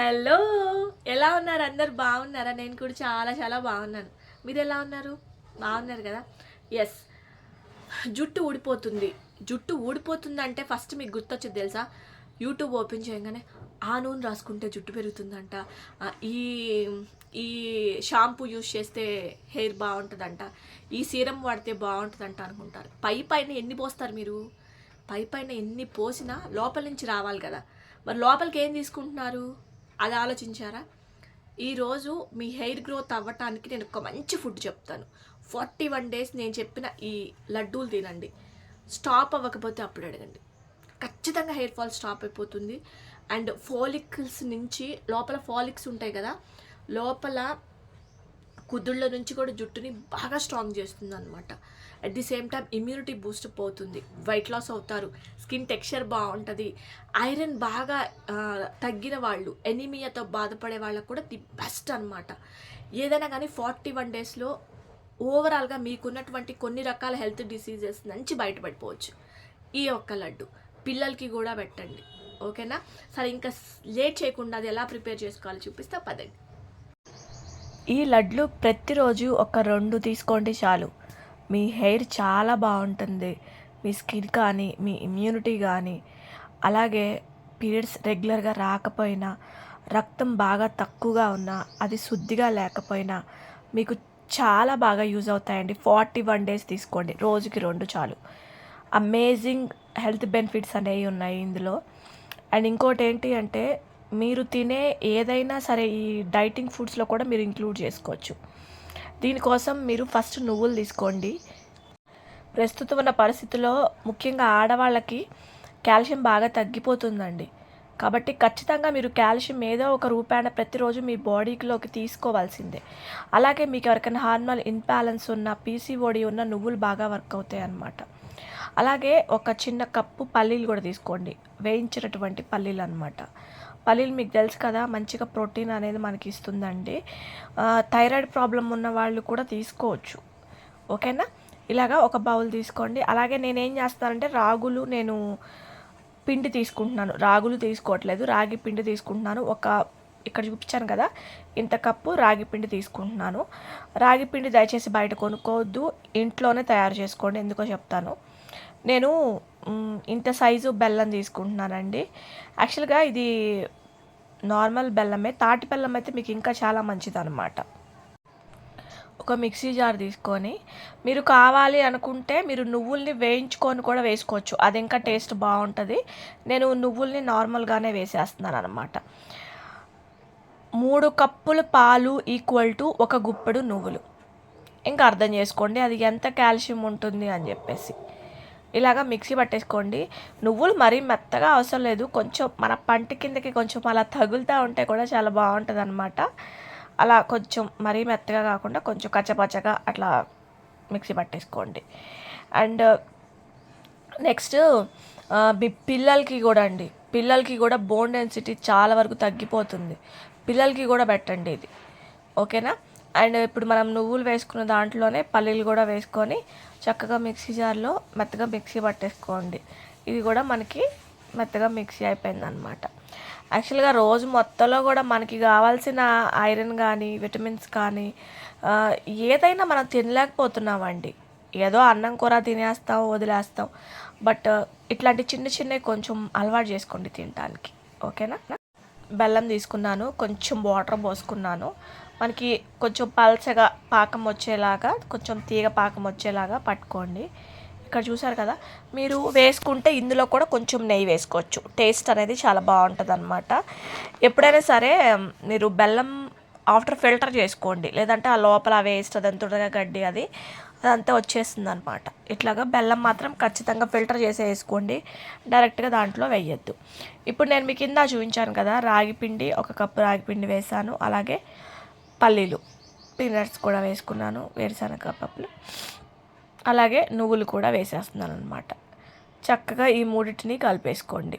Hello! ఎలా ఉన్నారు? అందరూ బాగున్నారా? నేను కూడా చాలా చాలా బాగున్నాను. మీరెలా ఉన్నారు? బాగున్నారు కదా! యెస్. జుట్టు ఊడిపోతుంది. జుట్టు ఊడిపోతుందంటే ఫస్ట్ మీకు గుర్తొచ్చేది తెలుసా? యూట్యూబ్ ఓపెన్ చేయంగానే ఆ నూనె రాసుకుంటే జుట్టు పెరుగుతుందంట. ఈ ఈ షాంపూ యూజ్ చేస్తే హెయిర్ బావుంటదంట. ఈ సీరం వాడితే బావుంటదంట అనుకుంటారు. పైన ఎన్ని పోస్తారు మీరు? పైన ఎన్ని పోసినా లోపల నుంచి రావాలి కదా! మరి లోపలికి ఏం తీసుకుంటున్నారు? అది ఆలోచించారా? ఈరోజు మీ హెయిర్ గ్రోత్ అవ్వటానికి నేను ఒక మంచి ఫుడ్ చెప్తాను. 41 డేస్ నేను చెప్పిన ఈ లడ్డూలు తినండి. స్టాప్ అవ్వకపోతే అప్పుడు అడగండి. ఖచ్చితంగా హెయిర్ ఫాల్ స్టాప్ అయిపోతుంది. అండ్ ఫాలికల్స్ నుంచి లోపల ఫాలిక్స్ ఉంటాయి కదా, లోపల కుదుళ్ళ నుంచి కూడా జుట్టుని బాగా స్ట్రాంగ్ చేస్తుంది అనమాట. At the same time immunity boost up అవుతుంది, వెయిట్ లాస్ అవుతారు, స్కిన్ టెక్స్చర్ బాగుంటుంది. ఐరన్ బాగా తగ్గిన వాళ్ళు, ఎనీమియాతో బాధపడే వాళ్ళకు కూడా ది బెస్ట్ అనమాట. ఏదైనా కానీ 41 డేస్లో ఓవరాల్గా మీకున్నటువంటి కొన్ని రకాల హెల్త్ డిసీజెస్ నుంచి బయటపడిపోవచ్చు. ఈ ఒక్క లడ్డు పిల్లలకి కూడా పెట్టండి, ఓకేనా? సరే, ఇంకా లేట్ చేయకుండా అది ఎలా ప్రిపేర్ చేసుకోవాలో చూపిస్తా, పదండి. ఈ లడ్లు ప్రతిరోజు ఒక 2 తీసుకోండి చాలు. మీ హెయిర్ చాలా బాగుంటుంది, మీ స్కిన్ కానీ మీ ఇమ్యూనిటీ కానీ, అలాగే పీరియడ్స్ రెగ్యులర్గా రాకపోయినా, రక్తం బాగా తక్కువగా ఉన్నా, అది శుద్ధిగా లేకపోయినా మీకు చాలా బాగా యూజ్ అవుతాయండి. 41 డేస్ తీసుకోండి, రోజుకి 2 చాలు. అమేజింగ్ హెల్త్ బెనిఫిట్స్ అనేవి ఉన్నాయి ఇందులో. అండ్ ఇంకోటి ఏంటి అంటే, మీరు తినే ఏదైనా సరే ఈ డైటింగ్ ఫుడ్స్లో కూడా మీరు ఇంక్లూడ్ చేసుకోవచ్చు. దీనికోసం మీరు ఫస్ట్ నువ్వులు తీసుకోండి. ప్రస్తుతం ఉన్న పరిస్థితుల్లో ముఖ్యంగా ఆడవాళ్ళకి కాల్షియం బాగా తగ్గిపోతుందండి. కాబట్టి ఖచ్చితంగా మీరు కాల్షియం ఏదో ఒక రూపాన ప్రతిరోజు మీ బాడీలోకి తీసుకోవాల్సిందే. అలాగే మీకు ఎవరికైనా హార్మోనల్ ఇన్బ్యాలెన్స్ ఉన్న, పీసీఓడి ఉన్న నువ్వులు బాగా వర్క్ అవుతాయి అన్నమాట. అలాగే ఒక చిన్న కప్పు పల్లీలు కూడా తీసుకోండి, వేయించినటువంటి పల్లీలు అనమాట. పల్లీలు మీకు తెలుసు కదా, మంచిగా ప్రోటీన్ అనేది మనకి ఇస్తుందండి. థైరాయిడ్ ప్రాబ్లం ఉన్న వాళ్ళు కూడా తీసుకోవచ్చు, ఓకేనా? ఇలాగా ఒక బౌల్ తీసుకోండి. అలాగే నేనేం చేస్తానంటే రాగులు, నేను పిండి తీసుకుంటున్నాను, రాగులు తీసుకోవట్లేదు, రాగి పిండి తీసుకుంటున్నాను. ఇక్కడ చూపించాను కదా, ఇంత కప్పు రాగి పిండి తీసుకుంటున్నాను. రాగి పిండి దయచేసి బయట కొనుక్కోవద్దు, ఇంట్లోనే తయారు చేసుకోండి. ఎందుకో చెప్తాను. నేను ఇంత సైజు బెల్లం తీసుకుంటున్నానండి. యాక్చువల్గా ఇది నార్మల్ బెల్లమే, తాటి బెల్లం అయితే మీకు ఇంకా చాలా మంచిది అనమాట. ఒక మిక్సీ జార్ తీసుకొని, మీరు కావాలి అనుకుంటే మీరు నువ్వుల్ని వేయించుకొని కూడా వేసుకోవచ్చు, అది ఇంకా టేస్ట్ బాగుంటుంది. నేను నువ్వుల్ని నార్మల్గానే వేసేస్తున్నాను అనమాట. 3 కప్పులు పాలు ఈక్వల్ టు 1 గుప్పెడు నువ్వులు. ఇంకా అర్థం చేసుకోండి అది ఎంత కాల్షియం ఉంటుంది అని చెప్పేసి. ఇలాగా మిక్సీ పట్టేసుకోండి. నువ్వులు మరీ మెత్తగా అవసరం లేదు, కొంచెం మన పంటి కిందకి కొంచెం అలా తగులుతూ ఉంటే కూడా చాలా బాగుంటుంది అనమాట. అలా కొంచెం మరీ మెత్తగా కాకుండా కొంచెం కచ్చపచ్చగా అట్లా మిక్సీ పట్టేసుకోండి. అండ్ నెక్స్ట్ మీ పిల్లలకి కూడా అండి, పిల్లలకి కూడా బోన్ డెన్సిటీ చాలా వరకు తగ్గిపోతుంది. పిల్లలకి కూడా పెట్టండి ఇది, ఓకేనా? అండ్ ఇప్పుడు మనం నువ్వులు వేసుకున్న దాంట్లోనే పల్లీలు కూడా వేసుకొని చక్కగా మిక్సీ జార్లో మెత్తగా మిక్సీ పట్టేసుకోండి. ఇది కూడా మనకి మెత్తగా మిక్సీ అయిపోయింది అనమాట. యాక్చువల్గా రోజు మొత్తంలో కూడా మనకి కావాల్సిన ఐరన్ కానీ విటమిన్స్ కానీ ఏదైనా మనం తినలేకపోతున్నామండి. ఏదో అన్నం కూర తినేస్తాం, వదిలేస్తాం. బట్ ఇట్లాంటి చిన్న చిన్నవి కొంచెం అలవాటు చేసుకోండి తినడానికి, ఓకేనా? బెల్లం తీసుకున్నాను, కొంచెం వాటర్ పోసుకున్నాను. మనకి కొంచెం పల్చగా పాకం వచ్చేలాగా, కొంచెం తీగ పాకం వచ్చేలాగా పట్టుకోండి. ఇక్కడ చూసారు కదా, మీరు వేసుకుంటే ఇందులో కూడా కొంచెం నెయ్యి వేసుకోవచ్చు, టేస్ట్ అనేది చాలా బాగుంటుంది అనమాట. ఎప్పుడైనా సరే మీరు బెల్లం ఆఫ్టర్ ఫిల్టర్ చేసుకోండి, లేదంటే ఆ లోపల వేస్ట్ అదంతా గడ్డి అదంతా వచ్చేస్తుంది అనమాట. ఇట్లాగా బెల్లం మాత్రం ఖచ్చితంగా ఫిల్టర్ చేసి వేసుకోండి, డైరెక్ట్గా దాంట్లో వేయద్దు. ఇప్పుడు నేను మీకు కింద చూపించాను కదా, రాగి పిండి 1 కప్పు రాగి పిండి వేసాను. అలాగే పల్లీలు, పీనట్స్ కూడా వేసుకున్నాను, వేరుశనగ పప్పులు, అలాగే నువ్వులు కూడా వేసేస్తున్నాను అనమాట. చక్కగా ఈ మూడింటిని కలిపేసుకోండి.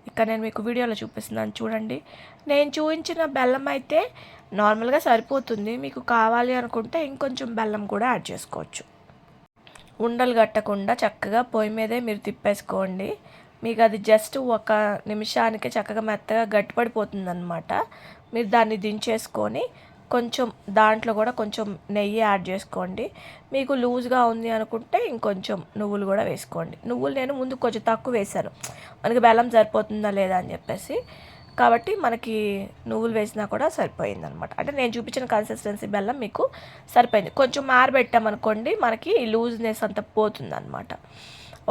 ఇక్కడ నేను మీకు వీడియోలో చూపిస్తున్నాను చూడండి. నేను చూపించిన బెల్లం అయితే నార్మల్గా సరిపోతుంది, మీకు కావాలి అనుకుంటే ఇంకొంచెం బెల్లం కూడా యాడ్ చేసుకోవచ్చు. ఉండలు కట్టకుండా చక్కగా పొయ్యి మీదే మీరు తిప్పేసుకోండి. మీకు అది జస్ట్ ఒక నిమిషానికి చక్కగా మెత్తగా గట్టిపడిపోతుందన్నమాట. మీరు దాన్ని దించేసుకొని కొంచెం దాంట్లో కూడా కొంచెం నెయ్యి యాడ్ చేసుకోండి. మీకు లూజ్గా ఉంది అనుకుంటే ఇంకొంచెం నువ్వులు కూడా వేసుకోండి. నువ్వులు నేను ముందు కొంచెం తక్కువ వేశాను, మనకి బెల్లం సరిపోతుందా లేదా అని చెప్పేసి. కాబట్టి మనకి నువ్వులు వేసినా కూడా సరిపోయిందనమాట. అంటే నేను చూపించిన కన్సిస్టెన్సీ బెల్లం మీకు సరిపోయింది. కొంచెం ఆరబెట్టామనుకోండి మనకి లూజ్నెస్ అంతా పోతుందన్నమాట.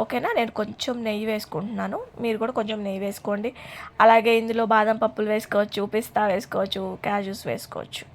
ఓకేనా. నేను కొంచెం నెయ్యి వేసుకుంటున్నాను, మీరు కూడా కొంచెం నెయ్యి వేసుకోండి. అలాగే ఇందులో బాదం పప్పులు వేసుకోవచ్చు, పిస్తా వేసుకోవచ్చు, క్యాజూస్ వేసుకోవచ్చు.